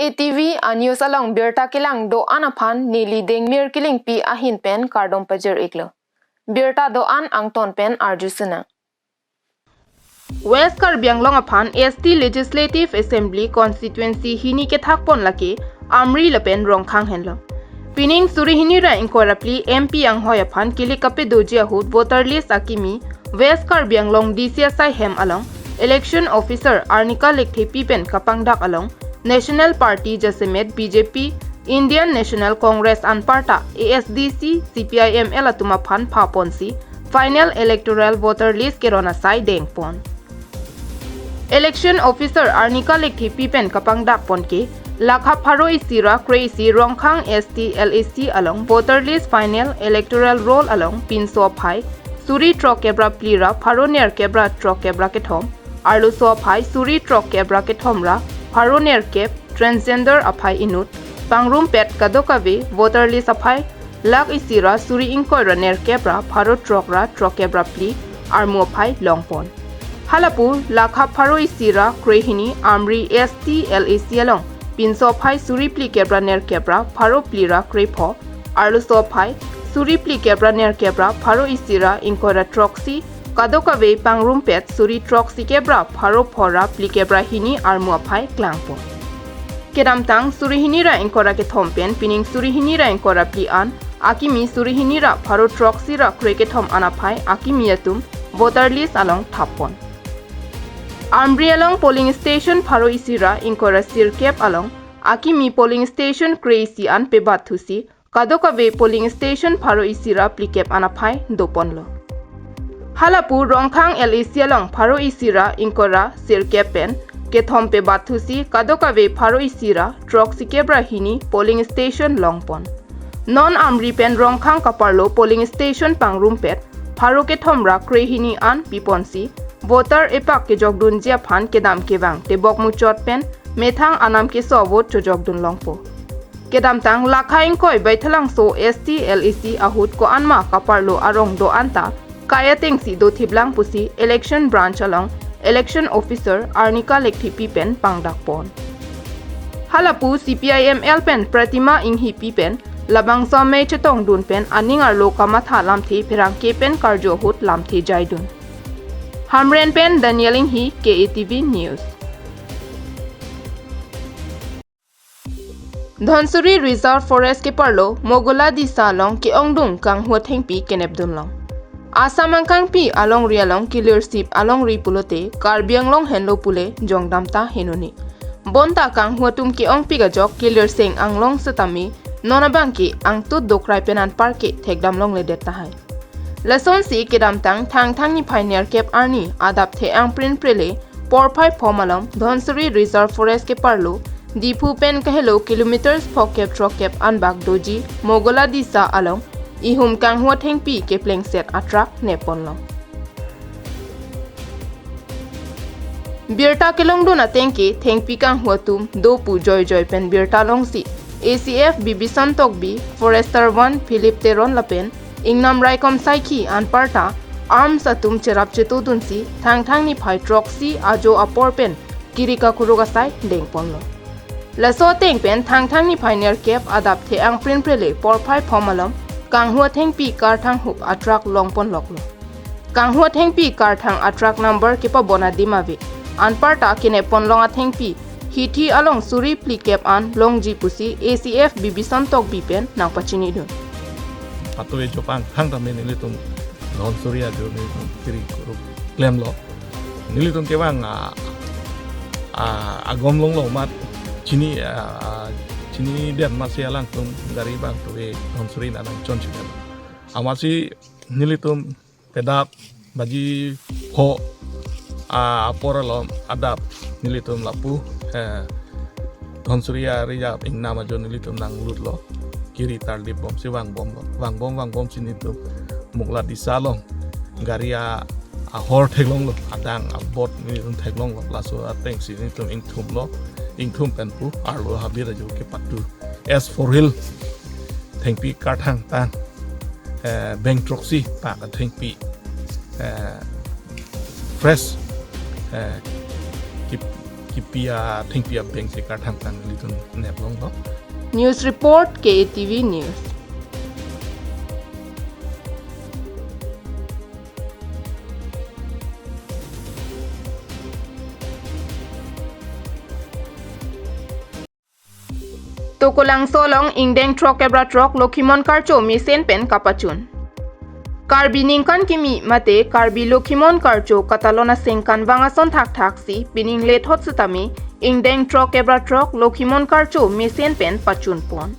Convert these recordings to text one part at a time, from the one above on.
KATV a news along birta kilang do anaphan nili dengmir kiling pi ahin pen kardom pajer iklo. Birta do an angton pen arjusuna. West Karbi Anglong aphan ST Legislative Assembly constituency hini ke thakpon laki amri lapen rongkhang henlo. Pining suri hini ra inkorapli MP ang hoy aphan kili kape doji ahut voter list akimi West Karbi Anglong DCSI hem along election officer Arnika Lekthepi pen kapangdak along National Party Jasemet BJP Indian National Congress Anparta ASDC CPIM elatuma phan phaponsi final electoral voter list kerona sai dengpon. Election officer Arnika Lekthepi pen kapangdak ponke lakha pharoi sira crazy rongkhang ST LAC along voter list final electoral roll along pinso phai suri trok kebra plira pharoner kebra trok kebra kethom arlu so phai suri trok kebra kethom ra pharoner kep transgender aphai inut pangrum pet kadokave voter list aphai lak isira suri inkoi raner kebra pharo trok ra trok kebra pli armu aphai longpon halapu lakha pharoi sira krehini amri ST LAC along pinso phai suri pli kebra ner kebra pharo plira krepho arlu so phai suri pli kebra ner kebra pharo isira inkora troxi kadokave pangrum pet suri troxi kebra pharo phora pli kebra hini armu aphai klangpo kedamtang suri hini ra inkora ke thompen pining suri hini ra inkora pli an akimi suri hini ra pharo troxi ra kreke thom anaphai akimi atum voter list along thapon Amri along polling station pharo isira inkora sirkep along akimi polling station crazy an pebathusi kadokave polling station pharo isira plikep anaphai doponlo halapu rongkhang LAC along pharo isira inkora sirkepen kethom pebathusi kadokave pharo isira troxi kebra hini polling station longpon non amri pen rongkhang kaparlo polling station pangrum pet pharo kethom ra krehini an piponsi voter epak ke jogdun jia phan kedam kewang te bokmu chot pen methang anam ke so vote to jogdun longpo kedam tang lakhaing koi baithalang so ST LAC ahut ko anma kaparlo arong do anta kaya tengsi do thiblang pusi election branch along election officer Arnika Lekthepi pen pangdak pon halapu CPIM L pen Pratima inghi pi pen labang so me chetong dun pen aningar lokama tha lamthi phirang ke pen karjo hut lamthi jaidun Hamren pen Danieling hi KATV News Dhonsuri Reserve Forest ke parlo Mogola di salong ke ongdung kang huatheng pi kenepdun long Asamang kang pi along rialong killership along ri pulote Karbiang long henlo pule jongdamta henuni Bonta kang huatum ke ong pi gajok killer seng anglong setami nonabang ki ang tut dokrai penan parke thekdam long le deta hai Lason si kedam tang ni pioneer kep arni adap the ang print prele por phai formalom Dhonsuri Reserve Forest ke parlo Dipu pen kahelo kilometers for kep trok kep anbak doji Mogola disa along ihum kang huatheng pi ke pleng set atrak nepon long Birta kelong do na tengke thengpi kang huatum do pu joy pen birta long si ACF Bibisan Tokbi Forester 1 Philip Teron lapen ingnam raikom saiki anparta arms atum cherap cheto dunsi thang ni phai troxi ajo apor pen kirika kuroga sai dengpon lo Laso teng pen thang ni pioneer cap adap the ang print prele por phai formalom kang hua theng pi kar thang hup atrak longpon loklo kang hua theng pi kar thang atrak number ke pa bona dimave anparta kine pon longa theng pi hithi along suri pli cap an longji pusi ACF Bibisan tok bi pen nang pachini dun Patuloy Jopang hanggang may nilitong Dhonsuri ajo nilitong kiri kuro claim lo nilitong kewang agom long mat chini den masih alang tung dari bang tuwe Dhonsuri nanang chon chikan amasi nilitong pedap baji ho poralom adap nilitong lapu Dhonsuri rijap ing nama jo nilitong nang lut lo kiri tar di bom si wang bom sini tu mukla di salong garia a hor theglong lo adang a bot ni un theglong lo laso a teng sini tu ing thum pen pu arlo habira jo ke patu as for hill thengpi karthang tan bank troxy pa ka thengpi fresh pia thing pia bank se kar tham kan litun nep long no News Report KATV News Tokulang solong ingdeng trok ebra trok Lokimon karcho misen pen kapachun Karbi ningkan kimi mate Karbi Lokimon karcho Katalona sengkan bangason thak thak si pining let hot sutami ingdeng trok ebra trok Lokimon karcho misen pen pachun pon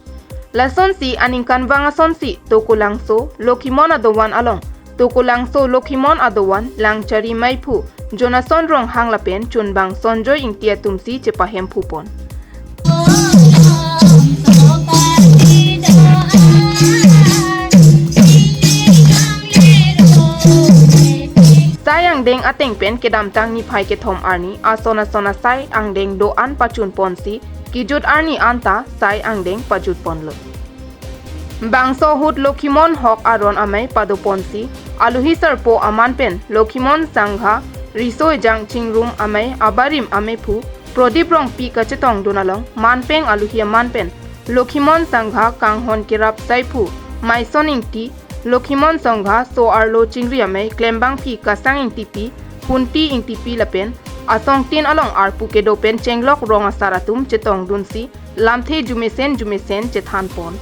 Lason si aningkan bangason si Tokulang so Lokimon adowan along Tokulang so Lokimon adowan langchari maipu Jonason rong hanglapen chunbang sonjoy ingtia tumsi cepahem pupon Sai ang deng ateng pen kedam tang ni phai ke thom arni asona sona sai ang deng do an pachun ponsi kijut arni anta sai ang deng pajut ponlo Bangso hut Lokimon hok aron amai pado ponsi aluhi serpo aman pen Lokimon sangha risoi jang chingrum amai abarim amai phu prodip rong pi ka chetong donalong manpeng aluhi manpen Lokimon sangha kanghon kirap sai phu maisoning ti Lokimon sangha so arlo chingri amai klembang phi kasang ing tipi punti ing tipi lapen asong tin along arpu ke do pen chenglok rong asaratum chetong dunsi lamthe jumesen chethan pon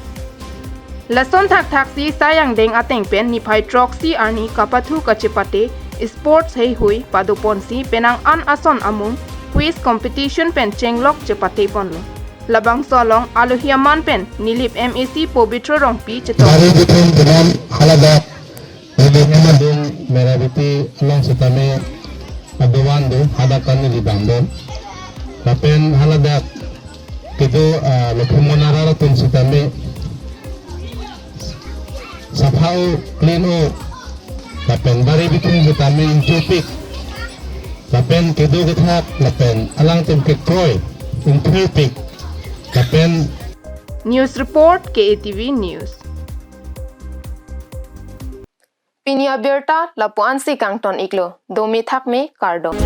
Lason thak thak si sayang deng ateng pen ni phai trok si arni kapathu kachepate sports hei hui padopon si penang an ason amung quiz competition pen chenglok chepate ponlo Labang solong aluhiaman pen nilip MAC pobitro rong pi chetong Dari bitin dengan haladak nilip emadung merabiti along sitame aduan do hadakan nilibang do Lapen haladak kito Lokimon tun sitame Sapau clean o Lapen bari bitin sitame injupik Lapen kito githak lapen alang tim kekroy intrupik Lapen News Report KATV News Pinia Berta Lapuan si Kangton Iklo Domi Thak me Kardo